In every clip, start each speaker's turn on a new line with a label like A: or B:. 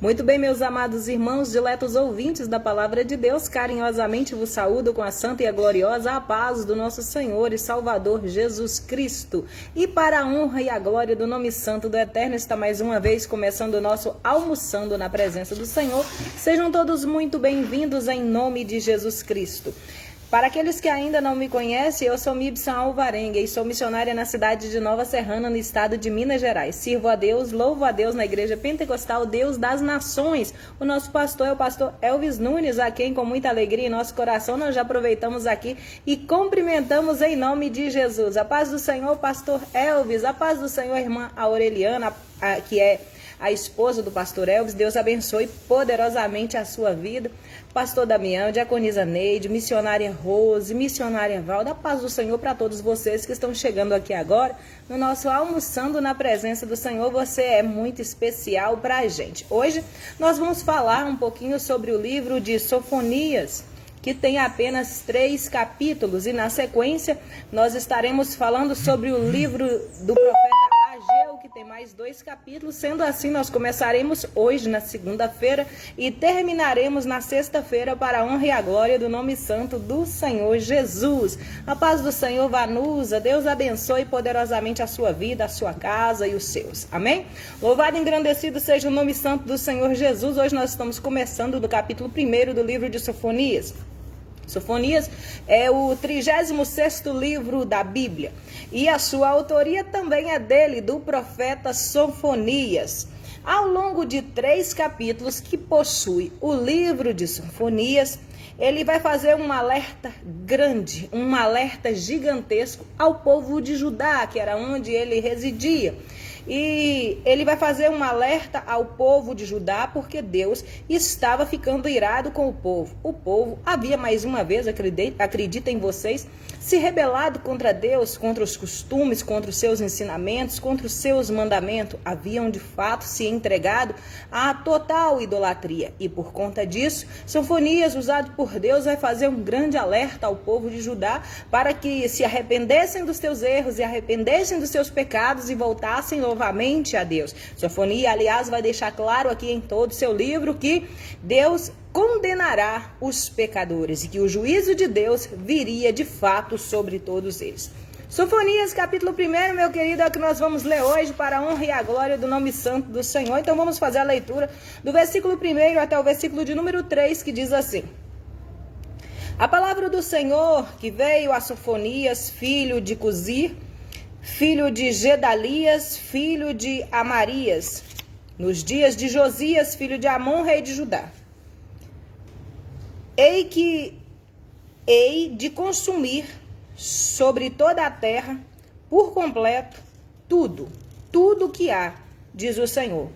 A: Muito bem, meus amados irmãos, diletos ouvintes da Palavra de Deus, carinhosamente vos saúdo com a santa e a gloriosa paz do nosso Senhor e Salvador Jesus Cristo. E para a honra e a glória do nome santo do Eterno, está mais uma vez começando o nosso Almoçando na Presença do Senhor. Sejam todos muito bem-vindos em nome de Jesus Cristo. Para aqueles que ainda não me conhecem, eu sou Mibson Alvarenga e sou missionária na cidade de Nova Serrana, no estado de Minas Gerais. Sirvo a Deus, louvo a Deus na Igreja Pentecostal, Deus das Nações. O nosso pastor é o pastor Elvis Nunes, a quem com muita alegria em nosso coração nós já aproveitamos aqui e cumprimentamos em nome de Jesus. A paz do Senhor, pastor Elvis, a paz do Senhor, irmã Aureliana, que é a esposa do pastor Elvis. Deus abençoe poderosamente a sua vida. Pastor Damião, diaconisa Neide, missionária Rose, missionária Valda, a paz do Senhor para todos vocês que estão chegando aqui agora no nosso Almoçando na Presença do Senhor. Você é muito especial para a gente. Hoje nós vamos falar um pouquinho sobre o livro de Sofonias, que tem apenas 3 capítulos, e na sequência nós estaremos falando sobre o livro do profeta Ageu, que tem mais 2 capítulos. Sendo assim, nós começaremos hoje na segunda-feira e terminaremos na sexta-feira para a honra e a glória do nome santo do Senhor Jesus. A paz do Senhor, Vanusa, Deus abençoe poderosamente a sua vida, a sua casa e os seus. Amém? Louvado e engrandecido seja o nome santo do Senhor Jesus. Hoje nós estamos começando do capítulo 1 do livro de Sofonias. Sofonias é o 36º livro da Bíblia e a sua autoria também é dele, do profeta Sofonias. Ao longo de 3 capítulos que possui o livro de Sofonias, ele vai fazer um alerta grande, um alerta gigantesco ao povo de Judá, que era onde ele residia. E ele vai fazer um alerta ao povo de Judá porque Deus estava ficando irado com o povo. O povo havia mais uma vez, acreditem vocês, se rebelado contra Deus, contra os costumes, contra os seus ensinamentos, contra os seus mandamentos. Haviam de fato se entregado à total idolatria. E por conta disso, Sofonias, usado por Deus, vai fazer um grande alerta ao povo de Judá para que se arrependessem dos seus erros e arrependessem dos seus pecados e voltassem novamente a Deus. Sofonias, aliás, vai deixar claro aqui em todo o seu livro que Deus condenará os pecadores e que o juízo de Deus viria de fato sobre todos eles. Sofonias, capítulo 1, meu querido, é o que nós vamos ler hoje para a honra e a glória do nome santo do Senhor. Então vamos fazer a leitura do versículo 1 até o versículo de número 3, que diz assim: A palavra do Senhor que veio a Sofonias, filho de Cusir, filho de Gedalias, filho de Amarias, nos dias de Josias, filho de Amon, rei de Judá. Hei de consumir sobre toda a terra, por completo, tudo que há, diz o Senhor.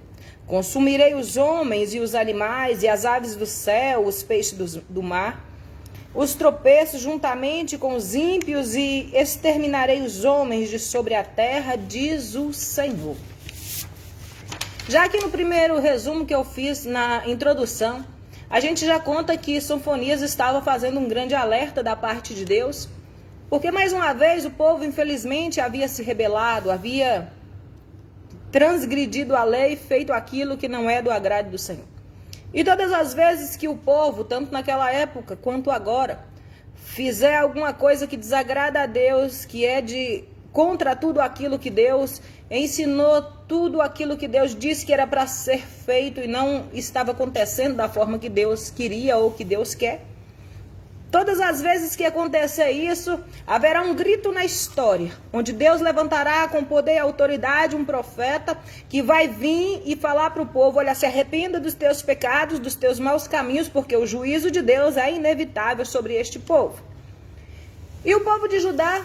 A: Consumirei os homens e os animais e as aves do céu, os peixes do mar, os tropeços juntamente com os ímpios, e exterminarei os homens de sobre a terra, diz o Senhor. Já que no primeiro resumo que eu fiz na introdução, a gente já conta que Sofonias estava fazendo um grande alerta da parte de Deus, porque mais uma vez o povo infelizmente havia se rebelado, havia transgredido a lei, feito aquilo que não é do agrado do Senhor. E todas as vezes que o povo, tanto naquela época quanto agora, fizer alguma coisa que desagrada a Deus, que é contra tudo aquilo que Deus ensinou, tudo aquilo que Deus disse que era para ser feito e não estava acontecendo da forma que Deus queria ou que Deus quer, todas as vezes que acontecer isso, haverá um grito na história, onde Deus levantará com poder e autoridade um profeta que vai vir e falar para o povo: olha, se arrependa dos teus pecados, dos teus maus caminhos, porque o juízo de Deus é inevitável sobre este povo. E o povo de Judá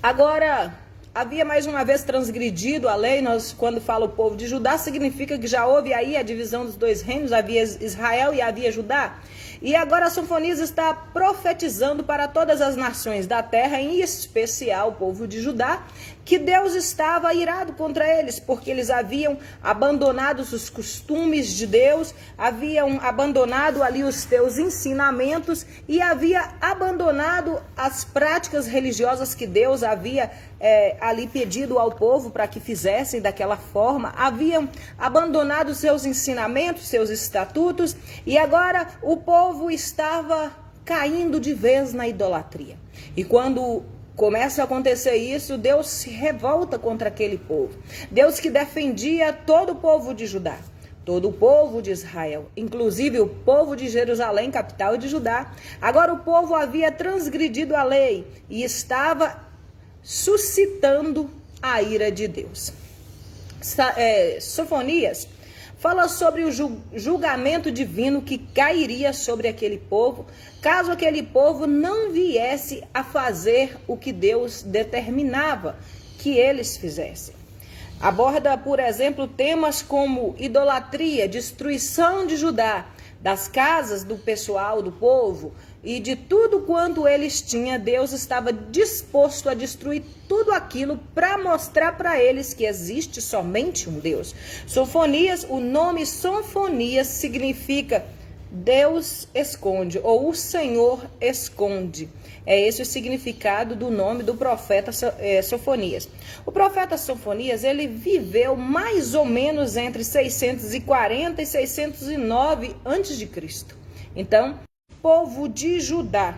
A: agora havia mais uma vez transgredido a lei. Quando fala o povo de Judá, significa que já houve aí a divisão dos 2 reinos, havia Israel e havia Judá. E agora Sofonias está profetizando para todas as nações da terra, em especial o povo de Judá, que Deus estava irado contra eles, porque eles haviam abandonado os costumes de Deus, haviam abandonado ali os seus ensinamentos e havia abandonado as práticas religiosas que Deus havia ali pedido ao povo para que fizessem daquela forma, haviam abandonado seus ensinamentos, seus estatutos, e agora o povo estava caindo de vez na idolatria. E quando começa a acontecer isso, Deus se revolta contra aquele povo. Deus que defendia todo o povo de Judá, todo o povo de Israel, inclusive o povo de Jerusalém, capital de Judá. Agora o povo havia transgredido a lei e estava suscitando a ira de Deus. Sofonias fala sobre o julgamento divino que cairia sobre aquele povo, caso aquele povo não viesse a fazer o que Deus determinava que eles fizessem. Aborda, por exemplo, temas como idolatria, destruição de Judá, das casas do pessoal, do povo e de tudo quanto eles tinham. Deus estava disposto a destruir tudo aquilo para mostrar para eles que existe somente um Deus. Sofonias, o nome Sofonias significa Deus esconde, ou o Senhor esconde. É esse o significado do nome do profeta Sofonias. O profeta Sofonias, ele viveu mais ou menos entre 640 e 609 a.C. Então, o povo de Judá,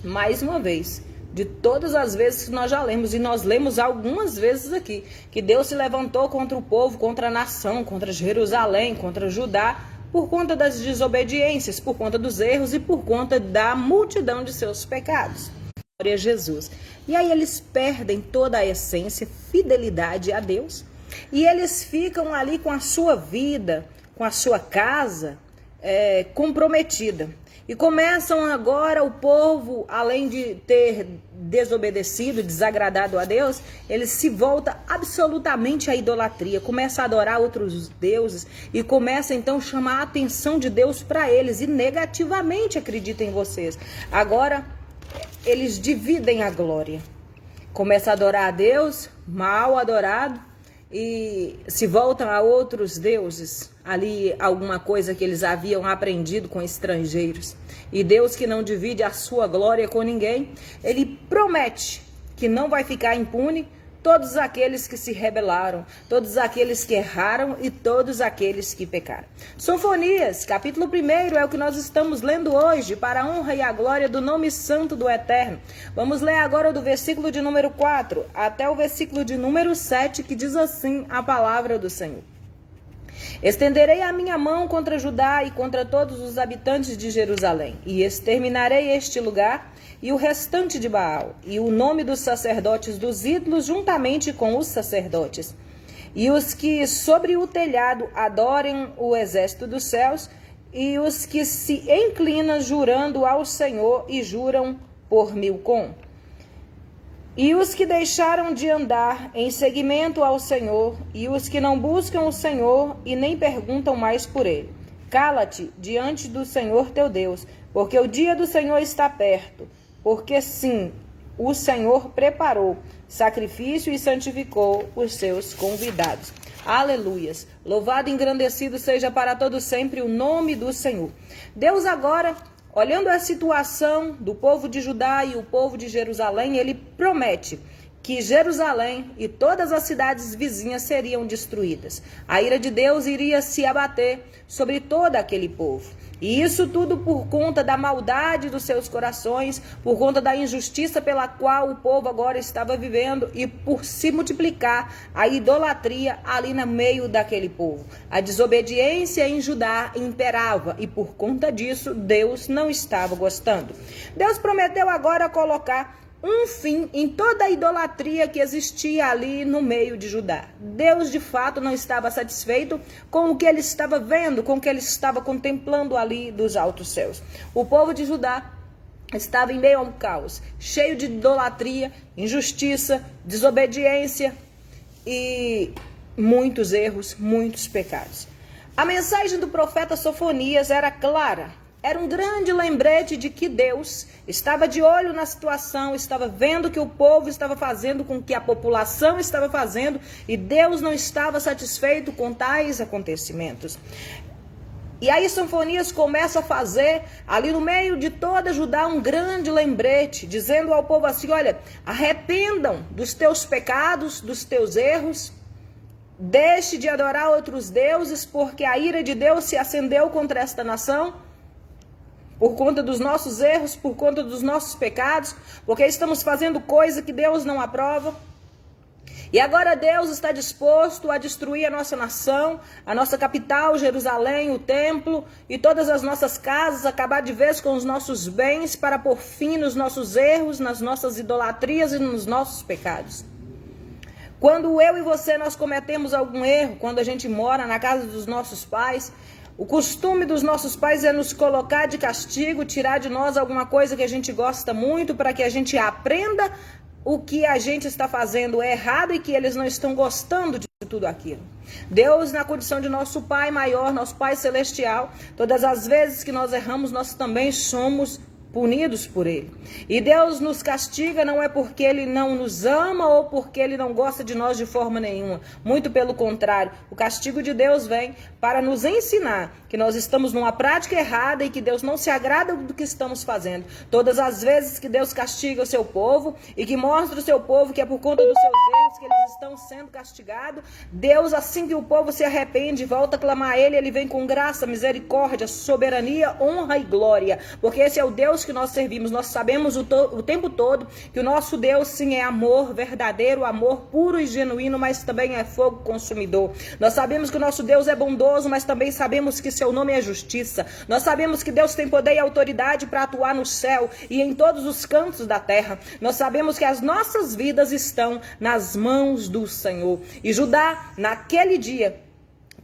A: mais uma vez, de todas as vezes que nós já lemos, e nós lemos algumas vezes aqui, que Deus se levantou contra o povo, contra a nação, contra Jerusalém, contra Judá, por conta das desobediências, por conta dos erros e por conta da multidão de seus pecados. Glória a Jesus. E aí eles perdem toda a essência, fidelidade a Deus, e eles ficam ali com a sua vida, com a sua casa comprometida. E começam agora o povo, além de ter desobedecido, desagradado a Deus, ele se volta absolutamente à idolatria, começa a adorar outros deuses e começa então a chamar a atenção de Deus para eles e negativamente, acreditem vocês. Agora eles dividem a glória, começa a adorar a Deus, mal adorado, e se voltam a outros deuses, ali alguma coisa que eles haviam aprendido com estrangeiros. E Deus, que não divide a sua glória com ninguém, ele promete que não vai ficar impune todos aqueles que se rebelaram, todos aqueles que erraram e todos aqueles que pecaram. Sofonias, capítulo 1, é o que nós estamos lendo hoje, para a honra e a glória do nome santo do Eterno. Vamos ler agora do versículo de número 4 até o versículo de número 7, que diz assim a palavra do Senhor. Estenderei a minha mão contra Judá e contra todos os habitantes de Jerusalém, e exterminarei este lugar e o restante de Baal, e o nome dos sacerdotes dos ídolos juntamente com os sacerdotes, e os que sobre o telhado adorem o exército dos céus, e os que se inclinam jurando ao Senhor e juram por Milcom. E os que deixaram de andar em seguimento ao Senhor, e os que não buscam o Senhor e nem perguntam mais por ele. Cala-te diante do Senhor teu Deus, porque o dia do Senhor está perto. Porque sim, o Senhor preparou sacrifício e santificou os seus convidados. Aleluias! Louvado e engrandecido seja para todo sempre o nome do Senhor. Deus agora, olhando a situação do povo de Judá e o povo de Jerusalém, ele promete que Jerusalém e todas as cidades vizinhas seriam destruídas. A ira de Deus iria se abater sobre todo aquele povo. E isso tudo por conta da maldade dos seus corações, por conta da injustiça pela qual o povo agora estava vivendo e por se multiplicar a idolatria ali no meio daquele povo. A desobediência em Judá imperava e por conta disso Deus não estava gostando. Deus prometeu agora colocar um fim em toda a idolatria que existia ali no meio de Judá. Deus de fato não estava satisfeito com o que ele estava vendo, com o que ele estava contemplando ali dos altos céus. O povo de Judá estava em meio a um caos, cheio de idolatria, injustiça, desobediência e muitos erros, muitos pecados. A mensagem do profeta Sofonias era clara Era um grande lembrete de que Deus estava de olho na situação, estava vendo o que o povo estava fazendo, com o que a população estava fazendo, e Deus não estava satisfeito com tais acontecimentos. E aí Sofonias começa a fazer, ali no meio de toda Judá, um grande lembrete, dizendo ao povo assim: olha, arrependam dos teus pecados, dos teus erros, deixe de adorar outros deuses, porque a ira de Deus se acendeu contra esta nação, por conta dos nossos erros, por conta dos nossos pecados, porque estamos fazendo coisa que Deus não aprova. E agora Deus está disposto a destruir a nossa nação, a nossa capital, Jerusalém, o templo e todas as nossas casas, acabar de vez com os nossos bens para pôr fim nos nossos erros, nas nossas idolatrias e nos nossos pecados. Quando eu e você nós cometemos algum erro, quando a gente mora na casa dos nossos pais, o costume dos nossos pais é nos colocar de castigo, tirar de nós alguma coisa que a gente gosta muito, para que a gente aprenda o que a gente está fazendo é errado e que eles não estão gostando de tudo aquilo. Deus, na condição de nosso Pai maior, nosso Pai celestial, todas as vezes que nós erramos, nós também somos punidos por Ele. E Deus nos castiga não é porque Ele não nos ama ou porque Ele não gosta de nós de forma nenhuma. Muito pelo contrário, o castigo de Deus vem para nos ensinar que nós estamos numa prática errada e que Deus não se agrada do que estamos fazendo. Todas as vezes que Deus castiga o seu povo e que mostra o seu povo que é por conta dos seus erros que eles estão sendo castigados, Deus, assim que o povo se arrepende e volta a clamar a Ele, Ele vem com graça, misericórdia, soberania, honra e glória, porque esse é o Deus que nós servimos. Nós sabemos o tempo todo que o nosso Deus sim é amor verdadeiro, amor puro e genuíno, mas também é fogo consumidor. Nós sabemos que o nosso Deus é bondoso, mas também sabemos que seu nome é justiça. Nós sabemos que Deus tem poder e autoridade para atuar no céu e em todos os cantos da terra. Nós sabemos que as nossas vidas estão nas mãos do Senhor. E Judá, naquele dia,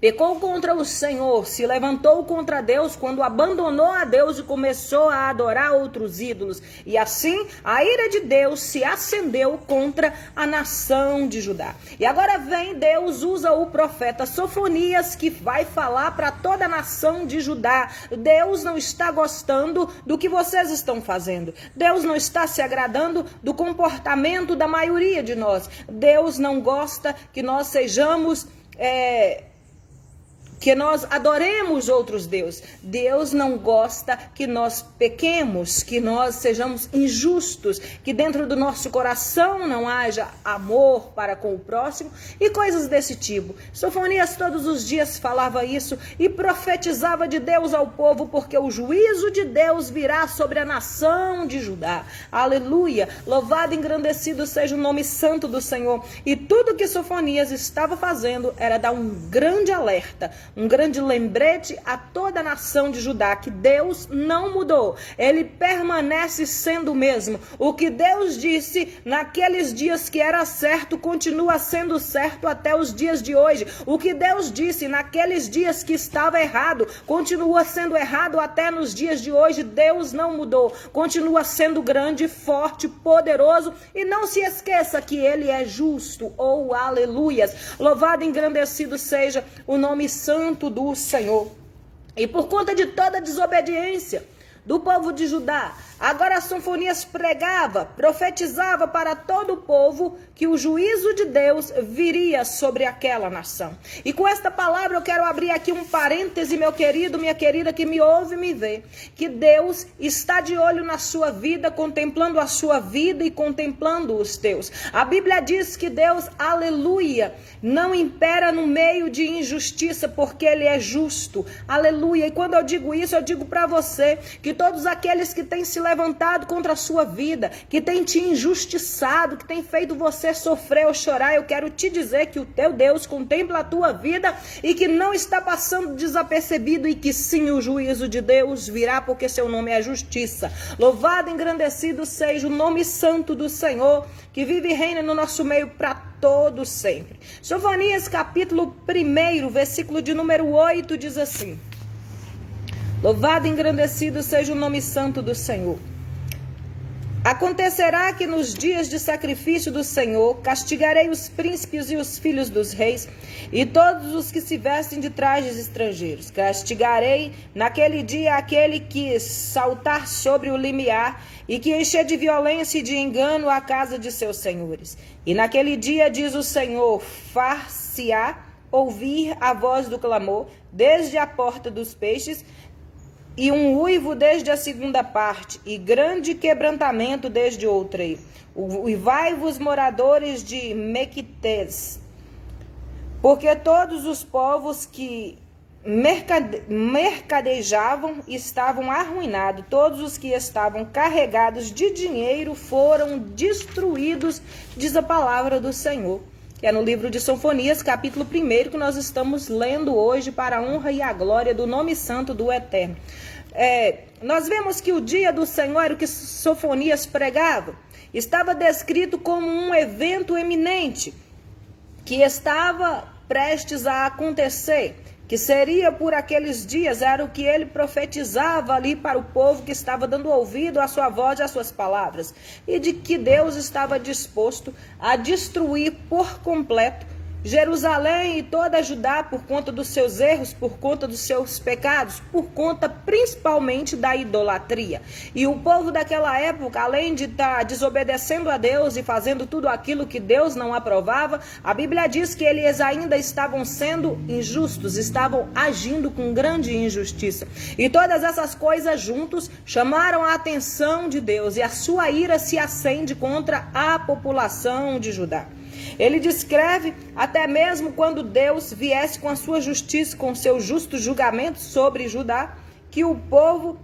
A: pecou contra o Senhor, se levantou contra Deus quando abandonou a Deus e começou a adorar outros ídolos. E assim, a ira de Deus se acendeu contra a nação de Judá. E agora vem Deus, usa o profeta Sofonias, que vai falar para toda a nação de Judá. Deus não está gostando do que vocês estão fazendo. Deus não está se agradando do comportamento da maioria de nós. Deus não gosta que nós sejamos... que nós adoremos outros deuses. Deus não gosta que nós pequemos, que nós sejamos injustos, que dentro do nosso coração não haja amor para com o próximo e coisas desse tipo. Sofonias todos os dias falava isso e profetizava de Deus ao povo, porque o juízo de Deus virá sobre a nação de Judá. Aleluia! Louvado e engrandecido seja o nome santo do Senhor. E tudo que Sofonias estava fazendo era dar um grande alerta, um grande lembrete a toda a nação de Judá, que Deus não mudou. Ele permanece sendo o mesmo. O que Deus disse naqueles dias que era certo, continua sendo certo até os dias de hoje. O que Deus disse naqueles dias que estava errado, continua sendo errado até nos dias de hoje. Deus não mudou. Continua sendo grande, forte, poderoso. E não se esqueça que Ele é justo. Oh, aleluias. Louvado e engrandecido seja o nome santo do Senhor. E por conta de toda a desobediência do povo de Judá, agora Sofonias pregava, profetizava para todo o povo que o juízo de Deus viria sobre aquela nação. E com esta palavra eu quero abrir aqui um parêntese, meu querido, minha querida, que me ouve e me vê, que Deus está de olho na sua vida, contemplando a sua vida e contemplando os teus. A Bíblia diz que Deus, aleluia, não impera no meio de injustiça, porque Ele é justo. Aleluia. E quando eu digo isso, eu digo para você que todos aqueles que têm se levantado contra a sua vida, que têm te injustiçado, que têm feito você sofrer ou chorar, eu quero te dizer que o teu Deus contempla a tua vida e que não está passando desapercebido e que sim, o juízo de Deus virá, porque seu nome é justiça. Louvado e engrandecido seja o nome santo do Senhor, que vive e reina no nosso meio para todo sempre. Sofonias capítulo 1, versículo de número 8 diz assim: louvado e engrandecido seja o nome santo do Senhor. Acontecerá que nos dias de sacrifício do Senhor, castigarei os príncipes e os filhos dos reis, e todos os que se vestem de trajes estrangeiros. Castigarei naquele dia aquele que saltar sobre o limiar, e que encher de violência e de engano a casa de seus senhores. E naquele dia, diz o Senhor, far-se-á ouvir a voz do clamor, desde a porta dos peixes, e um uivo desde a segunda parte, e grande quebrantamento desde outrem. Uivai-vos, moradores de Mequités, porque todos os povos que mercadejavam estavam arruinados, todos os que estavam carregados de dinheiro foram destruídos, diz a palavra do Senhor. Que é no livro de Sofonias, capítulo 1, que nós estamos lendo hoje para a honra e a glória do nome santo do Eterno. Nós vemos que o dia do Senhor, o que Sofonias pregava, estava descrito como um evento eminente, que estava prestes a acontecer, que seria por aqueles dias, era o que ele profetizava ali para o povo que estava dando ouvido à sua voz e às suas palavras, e de que Deus estava disposto a destruir por completo Jerusalém e toda Judá por conta dos seus erros, por conta dos seus pecados, por conta principalmente da idolatria. E o povo daquela época, além de estar desobedecendo a Deus e fazendo tudo aquilo que Deus não aprovava, a Bíblia diz que eles ainda estavam sendo injustos, estavam agindo com grande injustiça. E todas essas coisas juntos chamaram a atenção de Deus, e a sua ira se acende contra a população de Judá. Ele descreve até mesmo quando Deus viesse com a sua justiça, com seu justo julgamento sobre Judá, que o povo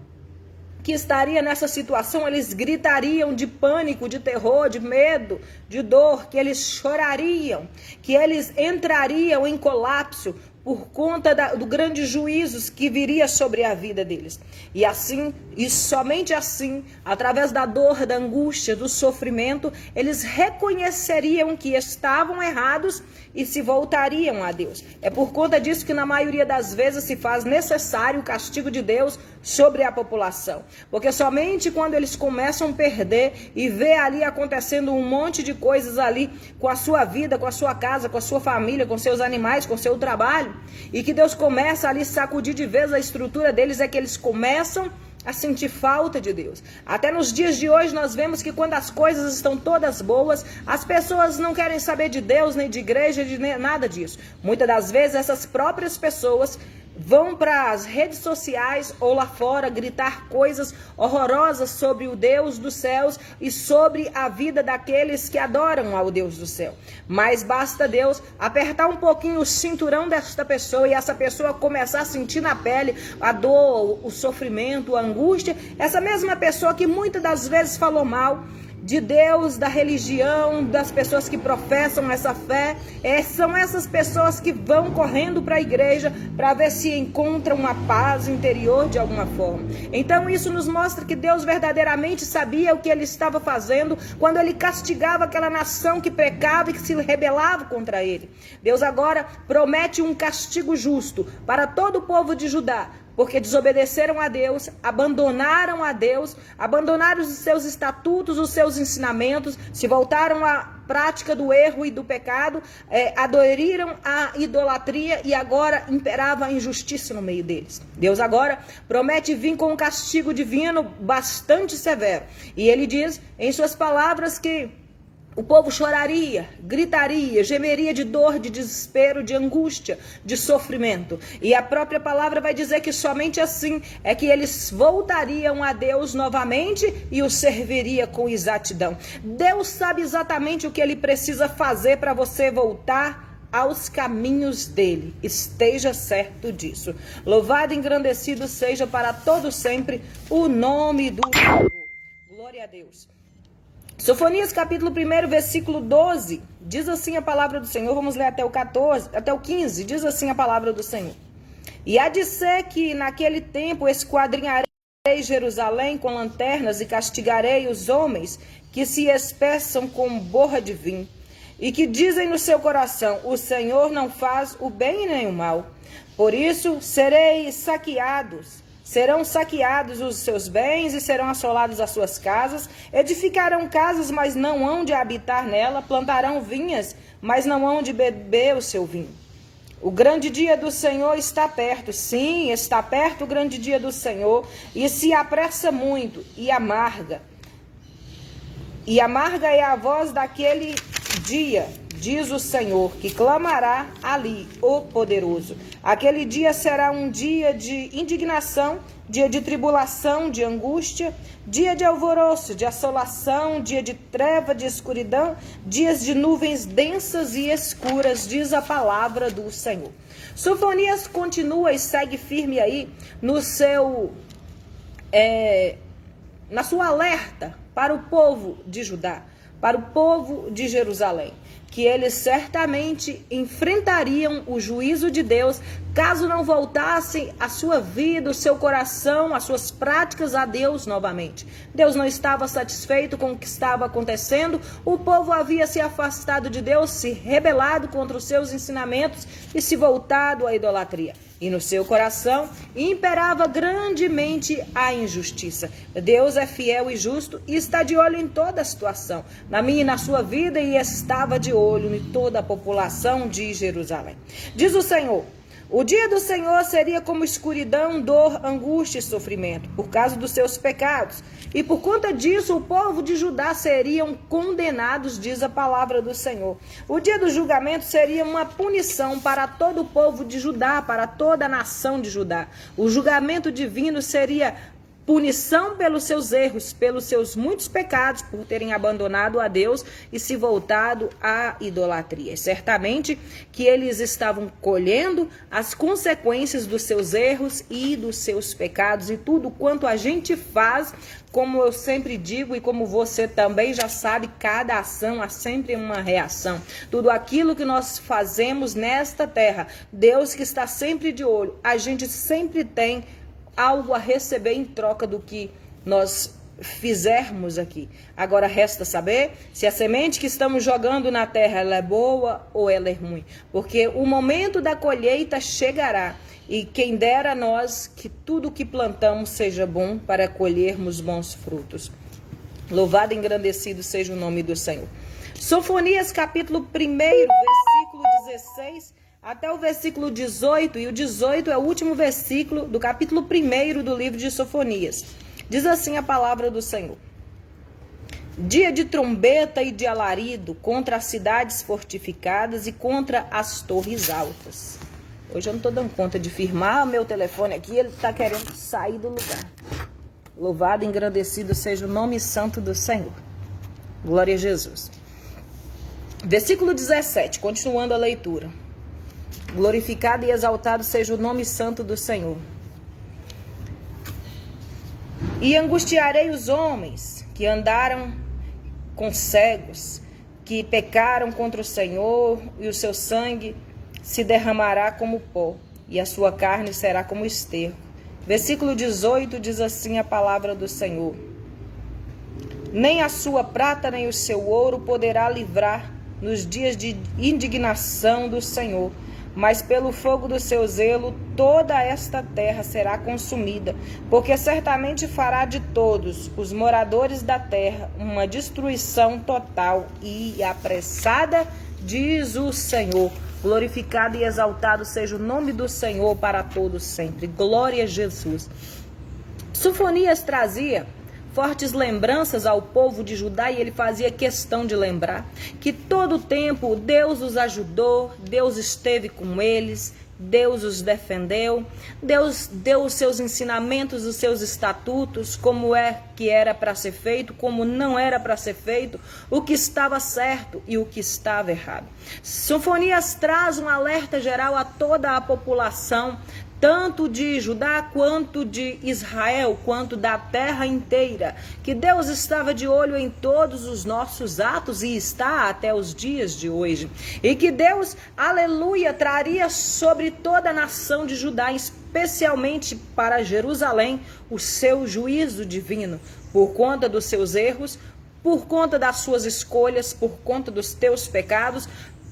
A: que estaria nessa situação, eles gritariam de pânico, de terror, de medo, de dor, que eles chorariam, que eles entrariam em colapso por conta do grande juízo que viria sobre a vida deles. E assim, e somente assim, através da dor, da angústia, do sofrimento, eles reconheceriam que estavam errados e se voltariam a Deus. É por conta disso que na maioria das vezes se faz necessário o castigo de Deus sobre a população. Porque somente quando eles começam a perder e ver ali acontecendo um monte de coisas ali com a sua vida, com a sua casa, com a sua família, com seus animais, com seu trabalho, e que Deus começa ali a sacudir de vez a estrutura deles, é que eles começam a sentir falta de Deus. Até nos dias de hoje nós vemos que quando as coisas estão todas boas, as pessoas não querem saber de Deus, nem de igreja, de nada disso. Muitas das vezes essas próprias pessoas vão para as redes sociais ou lá fora gritar coisas horrorosas sobre o Deus dos céus e sobre a vida daqueles que adoram ao Deus do céu. Mas basta Deus apertar um pouquinho o cinturão desta pessoa e essa pessoa começar a sentir na pele a dor, o sofrimento, a angústia. Essa mesma pessoa que muitas das vezes falou mal de Deus, da religião, das pessoas que professam essa fé, são essas pessoas que vão correndo para a igreja para ver se encontram uma paz interior de alguma forma. Então isso nos mostra que Deus verdadeiramente sabia o que ele estava fazendo quando ele castigava aquela nação que pecava e que se rebelava contra ele. Deus agora promete um castigo justo para todo o povo de Judá, porque desobedeceram a Deus, abandonaram a Deus, abandonaram os seus estatutos, os seus ensinamentos, se voltaram à prática do erro e do pecado, aderiram à idolatria e agora imperava a injustiça no meio deles. Deus agora promete vir com um castigo divino bastante severo. E ele diz em suas palavras que o povo choraria, gritaria, gemeria de dor, de desespero, de angústia, de sofrimento. E a própria palavra vai dizer que somente assim é que eles voltariam a Deus novamente e o serviria com exatidão. Deus sabe exatamente o que ele precisa fazer para você voltar aos caminhos dele. Esteja certo disso. Louvado e engrandecido seja para todo sempre o nome do Senhor. Glória a Deus. Sofonias capítulo 1, versículo 12, diz assim a palavra do Senhor, vamos ler até o 15, diz assim a palavra do Senhor. E há de ser que naquele tempo esquadrinharei Jerusalém com lanternas e castigarei os homens que se espeçam com borra de vinho e que dizem no seu coração, o Senhor não faz o bem nem o mal. Por isso sereis Serão saqueados os seus bens e serão assoladas as suas casas. Edificarão casas, mas não hão de habitar nela. Plantarão vinhas, mas não hão de beber o seu vinho. O grande dia do Senhor está perto. Sim, está perto o grande dia do Senhor. E se apressa muito e amarga. E amarga é a voz daquele dia, diz o Senhor, que clamará ali, o poderoso. Aquele dia será um dia de indignação, dia de tribulação, de angústia, dia de alvoroço, de assolação, dia de treva, de escuridão, dias de nuvens densas e escuras, diz a palavra do Senhor. Sofonias continua e segue firme aí no seu, na sua alerta para o povo de Judá, para o povo de Jerusalém, que eles certamente enfrentariam o juízo de Deus caso não voltassem a sua vida, o seu coração, as suas práticas a Deus novamente. Deus não estava satisfeito com o que estava acontecendo, o povo havia se afastado de Deus, se rebelado contra os seus ensinamentos e se voltado à idolatria. E no seu coração imperava grandemente a injustiça. Deus é fiel e justo e está de olho em toda a situação, na minha e na sua vida, e estava de olho em toda a população de Jerusalém. Diz o Senhor: o dia do Senhor seria como escuridão, dor, angústia e sofrimento, por causa dos seus pecados. E por conta disso, o povo de Judá seriam condenados, diz a palavra do Senhor. O dia do julgamento seria uma punição para todo o povo de Judá, para toda a nação de Judá. O julgamento divino seria punição pelos seus erros, pelos seus muitos pecados, por terem abandonado a Deus e se voltado à idolatria. Certamente que eles estavam colhendo as consequências dos seus erros e dos seus pecados, e tudo quanto a gente faz, como eu sempre digo e como você também já sabe, cada ação há sempre uma reação. Tudo aquilo que nós fazemos nesta terra, Deus que está sempre de olho, a gente sempre tem algo a receber em troca do que nós fizermos aqui. Agora resta saber se a semente que estamos jogando na terra ela é boa ou ela é ruim, porque o momento da colheita chegará, e quem dera a nós que tudo que plantamos seja bom para colhermos bons frutos. Louvado e engrandecido seja o nome do Senhor. Sofonias capítulo 1, versículo 16 até o versículo 18, e o 18 é o último versículo do capítulo 1 do livro de Sofonias. Diz assim a palavra do Senhor: dia de trombeta e de alarido contra as cidades fortificadas e contra as torres altas. Hoje eu não estou dando conta de firmar meu telefone aqui, ele está querendo sair do lugar. Louvado e engrandecido seja o nome santo do Senhor. Glória a Jesus. Versículo 17, continuando a leitura. Glorificado e exaltado seja o nome santo do Senhor. E angustiarei os homens que andaram com cegos, que pecaram contra o Senhor, e o seu sangue se derramará como pó, e a sua carne será como esterco. Versículo 18 diz assim a palavra do Senhor: nem a sua prata nem o seu ouro poderá livrar nos dias de indignação do Senhor, mas pelo fogo do seu zelo toda esta terra será consumida, porque certamente fará de todos os moradores da terra uma destruição total e apressada, diz o Senhor. Glorificado e exaltado seja o nome do Senhor para todos sempre. Glória a Jesus. Sofonias trazia fortes lembranças ao povo de Judá, e ele fazia questão de lembrar que todo o tempo Deus os ajudou, Deus esteve com eles, Deus os defendeu, Deus deu os seus ensinamentos, os seus estatutos, como é que era para ser feito, como não era para ser feito, o que estava certo e o que estava errado. Sofonias traz um alerta geral a toda a população, tanto de Judá quanto de Israel, quanto da terra inteira, que Deus estava de olho em todos os nossos atos e está até os dias de hoje. E que Deus, aleluia, traria sobre toda a nação de Judá, especialmente para Jerusalém, o seu juízo divino, por conta dos seus erros, por conta das suas escolhas, por conta dos teus pecados,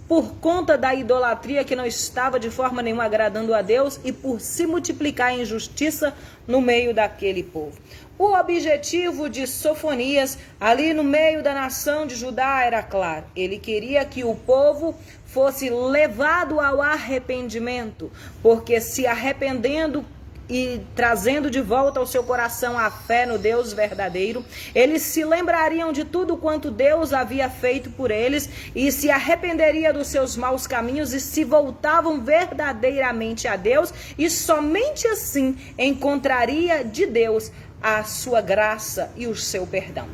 A: por conta da idolatria que não estava de forma nenhuma agradando a Deus e por se multiplicar a injustiça no meio daquele povo. O objetivo de Sofonias, ali no meio da nação de Judá, era claro. Ele queria que o povo fosse levado ao arrependimento, porque se arrependendo e trazendo de volta ao seu coração a fé no Deus verdadeiro, eles se lembrariam de tudo quanto Deus havia feito por eles e se arrependeria dos seus maus caminhos e se voltavam verdadeiramente a Deus, e somente assim encontraria de Deus a sua graça e o seu perdão.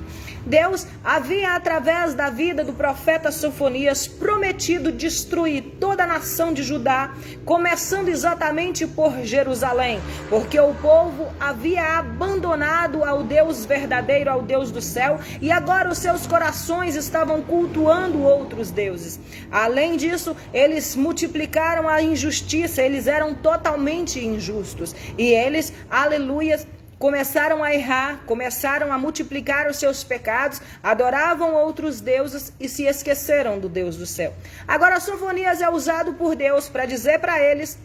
A: Deus havia, através da vida do profeta Sofonias, prometido destruir toda a nação de Judá, começando exatamente por Jerusalém, porque o povo havia abandonado ao Deus verdadeiro, ao Deus do céu, e agora os seus corações estavam cultuando outros deuses. Além disso, eles multiplicaram a injustiça, eles eram totalmente injustos, e eles, aleluia, começaram a errar, começaram a multiplicar os seus pecados, adoravam outros deuses e se esqueceram do Deus do céu. Agora, Sofonias é usado por Deus para dizer para eles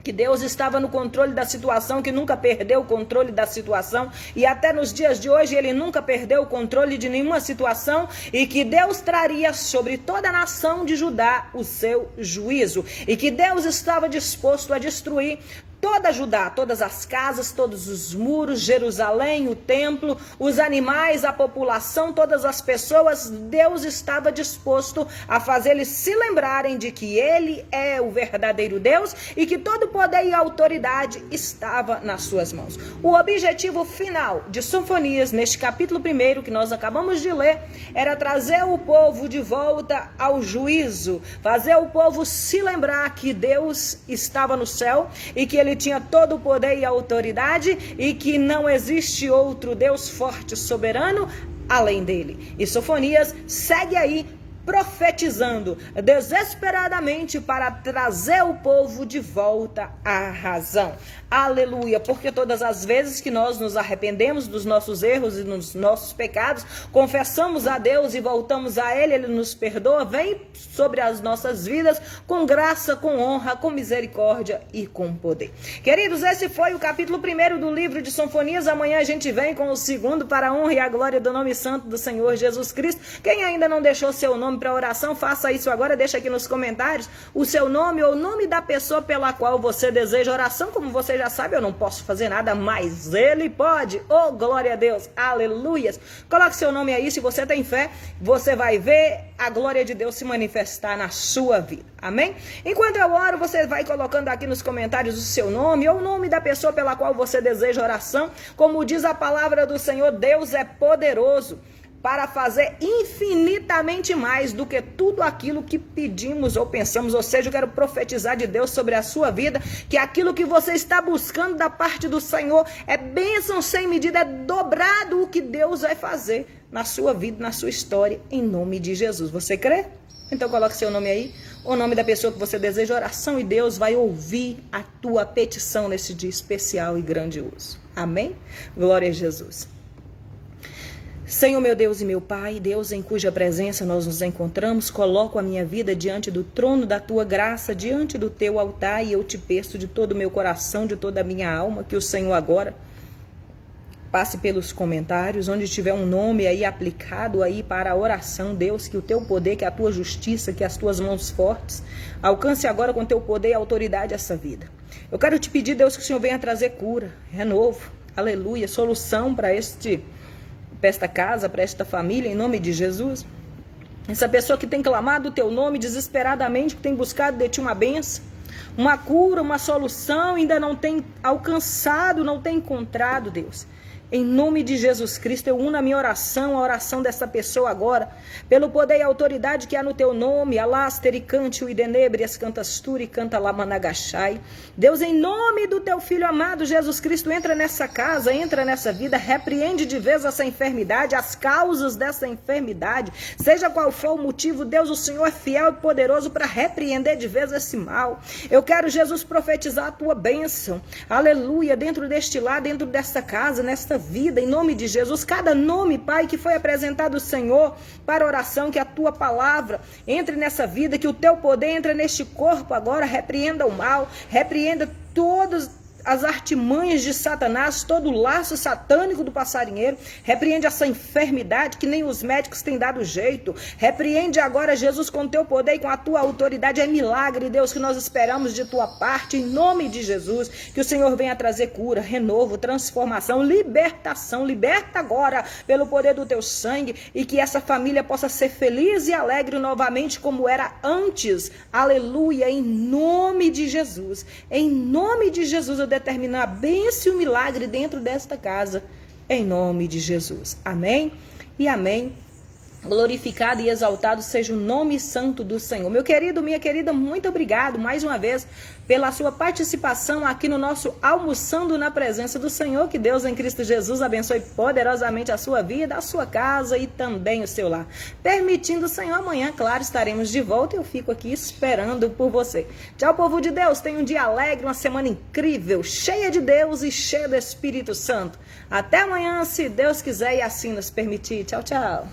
A: que Deus estava no controle da situação, que nunca perdeu o controle da situação, e até nos dias de hoje ele nunca perdeu o controle de nenhuma situação, e que Deus traria sobre toda a nação de Judá o seu juízo, e que Deus estava disposto a destruir toda Judá, todas as casas, todos os muros, Jerusalém, o templo, os animais, a população, todas as pessoas. Deus estava disposto a fazer eles se lembrarem de que Ele é o verdadeiro Deus e que todo poder e autoridade estava nas suas mãos. O objetivo final de Sofonias, neste capítulo 1 que nós acabamos de ler, era trazer o povo de volta ao juízo, fazer o povo se lembrar que Deus estava no céu e que Ele tinha todo o poder e autoridade e que não existe outro Deus forte, soberano, além dele. E Sofonias segue aí profetizando desesperadamente para trazer o povo de volta à razão. Aleluia, porque todas as vezes que nós nos arrependemos dos nossos erros e dos nossos pecados, confessamos a Deus e voltamos a Ele, Ele nos perdoa, vem sobre as nossas vidas com graça, com honra, com misericórdia e com poder. Queridos, esse foi o capítulo 1 do livro de Sofonias. Amanhã a gente vem com o 2º para a honra e a glória do nome santo do Senhor Jesus Cristo. Quem ainda não deixou seu nome para oração, faça isso agora, deixa aqui nos comentários o seu nome ou o nome da pessoa pela qual você deseja oração. Como você já sabe, eu não posso fazer nada, mas Ele pode. Oh, glória a Deus, aleluias. Coloque seu nome aí, se você tem fé, você vai ver a glória de Deus se manifestar na sua vida, amém? Enquanto eu oro, você vai colocando aqui nos comentários o seu nome ou o nome da pessoa pela qual você deseja oração. Como diz a palavra do Senhor, Deus é poderoso para fazer infinitamente mais do que tudo aquilo que pedimos ou pensamos. Ou seja, eu quero profetizar de Deus sobre a sua vida, que aquilo que você está buscando da parte do Senhor é bênção sem medida, é dobrado o que Deus vai fazer na sua vida, na sua história, em nome de Jesus. Você crê? Então coloque seu nome aí, o nome da pessoa que você deseja oração, e Deus vai ouvir a tua petição nesse dia especial e grandioso. Amém? Glória a Jesus. Senhor, meu Deus e meu Pai, Deus em cuja presença nós nos encontramos, coloco a minha vida diante do trono da Tua graça, diante do Teu altar, e eu te peço de todo o meu coração, de toda a minha alma, que o Senhor agora passe pelos comentários, onde tiver um nome aí aplicado aí para a oração, Deus, que o Teu poder, que a Tua justiça, que as Tuas mãos fortes, alcance agora com Teu poder e autoridade essa vida. Eu quero te pedir, Deus, que o Senhor venha trazer cura, renovo, aleluia, solução para esta casa, para esta família, em nome de Jesus. Essa pessoa que tem clamado o Teu nome desesperadamente, que tem buscado de Ti uma bênção, uma cura, uma solução, ainda não tem alcançado, não tem encontrado, Deus. Em nome de Jesus Cristo, eu uno a minha oração, a oração dessa pessoa agora, pelo poder e autoridade que há no Teu nome, alaster e cante o idenebrias, cantastur e canta lamanagachai. Deus, em nome do Teu Filho amado, Jesus Cristo, entra nessa casa, entra nessa vida, repreende de vez essa enfermidade, as causas dessa enfermidade, seja qual for o motivo, Deus, o Senhor é fiel e poderoso para repreender de vez esse mal. Eu quero, Jesus, profetizar a Tua bênção, aleluia, dentro deste lar, dentro desta casa, nesta vida, em nome de Jesus. Cada nome, Pai, que foi apresentado ao Senhor para oração, que a tua palavra entre nessa vida, que o teu poder entre neste corpo agora, repreenda o mal, repreenda todos as artimanhas de Satanás, todo o laço satânico do passarinheiro, repreende essa enfermidade que nem os médicos têm dado jeito, repreende agora, Jesus, com teu poder e com a tua autoridade, é milagre, Deus, que nós esperamos de tua parte, em nome de Jesus, que o Senhor venha trazer cura, renovo, transformação, libertação, liberta agora pelo poder do teu sangue, e que essa família possa ser feliz e alegre novamente como era antes, aleluia, em nome de Jesus, em nome de Jesus eu determino a bênção e o milagre dentro desta casa, em nome de Jesus. Amém e amém. Glorificado e exaltado seja o nome santo do Senhor. Meu querido, minha querida, muito obrigado mais uma vez pela sua participação aqui no nosso Almoçando na Presença do Senhor. Que Deus em Cristo Jesus abençoe poderosamente a sua vida, a sua casa e também o seu lar. Permitindo o Senhor, amanhã, claro, estaremos de volta e eu fico aqui esperando por você. Tchau, povo de Deus. Tenha um dia alegre, uma semana incrível, cheia de Deus e cheia do Espírito Santo. Até amanhã, se Deus quiser e assim nos permitir. Tchau, tchau.